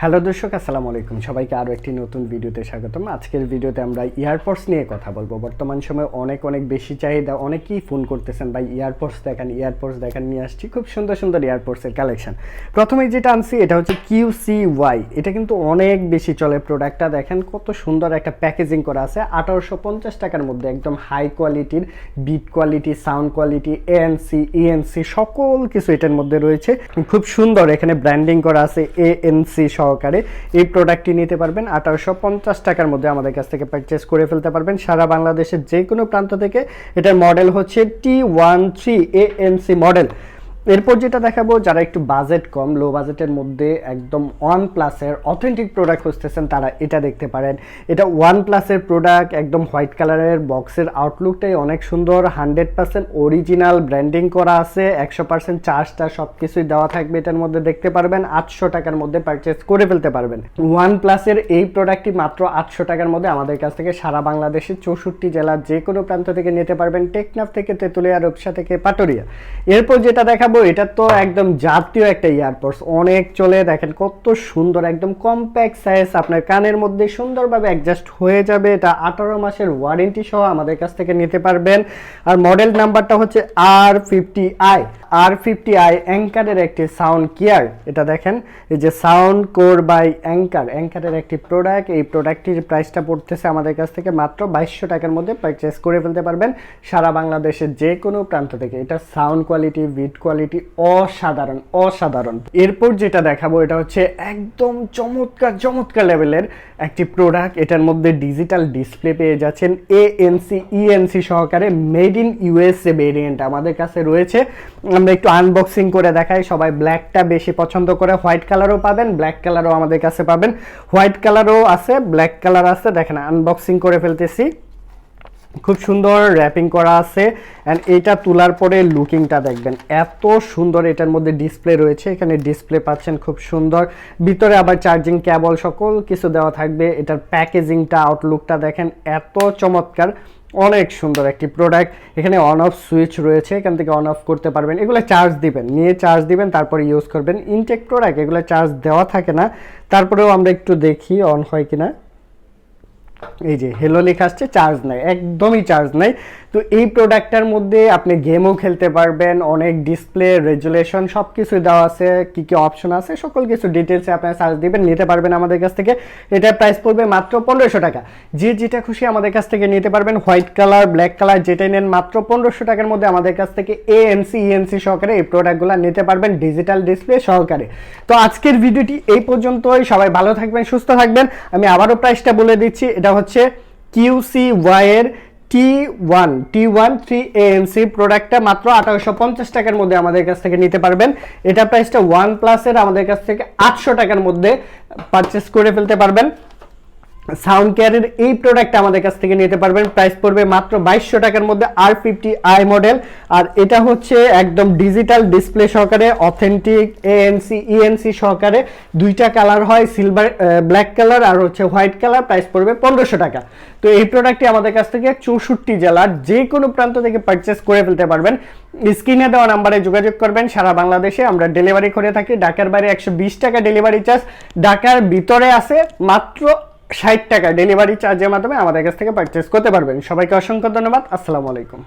Hello দর্শক, আসসালামু আলাইকুম। সবাইকে আরও একটি নতুন ভিডিওতে স্বাগতম। আজকের ভিডিওতে আমরা ইয়ারপডস নিয়ে কথা বলবো। বর্তমান সময়ে অনেক বেশি চাহিদা, অনেকেই ফোন করতেছেন ভাই ইয়ারপডস দেখান নিয়ে আসছি খুব সুন্দর সুন্দর ইয়ারপডসের কালেকশন। প্রথমেই যেটা আনছি এটা হচ্ছে QCY। এটা কিন্তু অনেক বেশি চলে প্রোডাক্টটা। দেখেন কত সুন্দর একটা প্যাকেজিং করা আছে। 1850 টাকার মধ্যে একদম হাই কোয়ালিটির beat quality, sound quality, ANC ENC সকল কিছু এটার মধ্যে রয়েছে। খুব সুন্দর এখানে ব্র্যান্ডিং করা আছে ANC সহকারে। এই প্রোডাক্টটি নিতে পারবেন 1850 টাকার মধ্যে আমাদের কাছ থেকে পারচেস করে ফেলতে পারবেন সারা বাংলাদেশের যে কোনো প্রান্ত থেকে। এটার মডেল হচ্ছে T13 ANC মডেল। এরপর যেটা দেখাবো, যারা একটু বাজেট কম, লো বাজেটের মধ্যে একদম OnePlus-এর অথেন্টিক প্রোডাক্ট খুঁজতেছেন তারা এটা দেখতে পারেন। এটা OnePlus-এর প্রোডাক্ট, একদম হোয়াইট কালারের, বক্সের আউটলুকটাই অনেক সুন্দর, 100% অরিজিনাল ব্র্যান্ডিং করা আছে, 100% চার্জটা সব কিছুই দেওয়া থাকবে এটার মধ্যে। দেখতে পারবেন 800 টাকার মধ্যে পারচেস করে ফেলতে পারবেন। OnePlus-এর এই প্রোডাক্টটি মাত্র 800 টাকার মধ্যে আমাদের কাছ থেকে সারা বাংলাদেশের 64 জেলার যে কোনো প্রান্ত থেকে নিতে পারবেন, টেকনাফ থেকে তেতুলিয়া, রূপসা থেকে পাটুরিয়া। এরপর যেটা দেখাবো, এটা তো একদম জাতীয় একটা ইয়ারপডস, অনেক চলে। দেখেন কত সুন্দর, একদম কম্প্যাক্ট সাইজ, আপনার কানের মধ্যে সুন্দরভাবে অ্যাডজাস্ট হয়ে যাবে। এটা 18 মাসের ওয়ারেন্টি সহ আমাদের কাছ থেকে নিতে পারবেন। আর মডেল নাম্বারটা হচ্ছে R50i অ্যাঙ্কারের একটি সাউন্ড কেয়ার। এটা দেখেন, এই যে সাউন্ড কোর বাই অ্যাঙ্কারের একটি প্রোডাক্ট। এই প্রোডাক্টটির প্রাইসটা পড়তেছে আমাদের কাছ থেকে মাত্র 2200 টাকার মধ্যে পারচেস করে ফেলতে পারবেন সারা বাংলাদেশের যে কোনো প্রান্ত থেকে। এটা সাউন্ড কোয়ালিটি, বিট কোয়ালিটি অসাধারণ। এরপর যেটা দেখাবো, এটা হচ্ছে একদম চমৎকার লেভেলের একটি প্রোডাক্ট। এটার মধ্যে ডিজিটাল ডিসপ্লে পেয়ে যাচ্ছেন ANC ENC সহকারে। মেড ইন USA ভেরিয়েন্ট আমাদের কাছে রয়েছে। আমরা একটু আনবক্সিং করে দেখাই। সবাই ব্ল্যাকটা বেশি পছন্দ করে, হোয়াইট কালারও পাবেন, ব্ল্যাক কালারও আমাদের কাছে পাবেন। হোয়াইট কালারও আছে, ব্ল্যাক কালার আছে। দেখেন আনবক্সিং করে ফেলতেছি। খুব সুন্দর র্যাপিং করা আছে। অ্যান্ড এটা তোলার পরে লুকিংটা দেখবেন এত সুন্দর। এটার মধ্যে ডিসপ্লে রয়েছে, এখানে ডিসপ্লে পাচ্ছেন খুব সুন্দর। ভিতরে আবার চার্জিং কেবল সকল কিছু দেওয়া থাকবে। এটার প্যাকেজিংটা, আউটলুকটা দেখেন এত চমৎকার, অনেক সুন্দর একটি প্রোডাক্ট। এখানে অন অফ সুইচ রয়েছে, এখান থেকে অন অফ করতে পারবেন। এগুলো চার্জ দিবেন, নিয়ে চার্জ দিবেন, তারপর ইউজ করবেন। ইনটেক প্রোডাক্ট, এগুলো চার্জ দেওয়া থাকে না। তারপরেও আমরা একটু দেখি অন হয় কিনা। এই যে হেলো লেখা আসছে, চার্জ নাই, একদমই চার্জ নাই। তো এই প্রোডাক্টটার মধ্যে আপনি গেমও খেলতে পারবেন, অনেক ডিসপ্লে রেজুলেশন সব কিছু দেওয়া আছে, কী কী অপশন আছে সকল কিছু ডিটেলসে আপনারা সার্চ দিবেন, নিতে পারবেন আমাদের কাছ থেকে। এটার প্রাইস পড়বে মাত্র 1500 টাকা। যে যেটা খুশি আমাদের কাছ থেকে নিতে পারবেন, হোয়াইট কালার, ব্ল্যাক কালার যেটাই নেন মাত্র 1500 টাকার মধ্যে আমাদের কাছ থেকে ANC ENC সহকারে এই প্রোডাক্টগুলো নিতে পারবেন, ডিজিটাল ডিসপ্লে সহকারে। তো আজকের ভিডিওটি এই পর্যন্তই। সবাই ভালো থাকবেন, সুস্থ থাকবেন। আমি আবারও প্রাইসটা বলে দিচ্ছি। এটা হচ্ছে QCY এর T13 ANC প্রোডাক্টটা মাত্র 1850 টাকার মধ্যে আমাদের কাছ থেকে নিতে পারবেন। এটা প্রাইসটা OnePlus-এর আমাদের কাছ থেকে 800 টাকার মধ্যে পারচেস করে ফেলতে পারবেন। সাউন্ড কেয়ারের এই প্রোডাক্টটা আমাদের কাছ থেকে নিতে পারবেন, প্রাইস পড়বে মাত্র 2200 টাকার মধ্যে, R50i মডেল। আর এটা হচ্ছে একদম ডিজিটাল ডিসপ্লে সহকারে, অথেন্টিক ANC ENC সহকারে। দুইটা কালার হয়, সিলভার ব্ল্যাক কালার আর হচ্ছে হোয়াইট কালার। প্রাইস পড়বে 1500 টাকা। তো এই প্রোডাক্টটি আমাদের কাছ থেকে 64 জেলার যে কোনো প্রান্ত থেকে পারচেস করে ফেলতে পারবেন। স্ক্রিনে দেওয়া নাম্বারে যোগাযোগ করবেন। সারা বাংলাদেশে আমরা ডেলিভারি করে থাকি। ঢাকার বাইরে 120 টাকা ডেলিভারি চার্জ, ঢাকার ভিতরে আছে মাত্র 60 টাকা ডেলিভারি চার্জের মাধ্যমে আমাদের কাছ থেকে পারচেস করতে পারবেন। সবাইকে অসংখ্য ধন্যবাদ। আসসালামু আলাইকুম।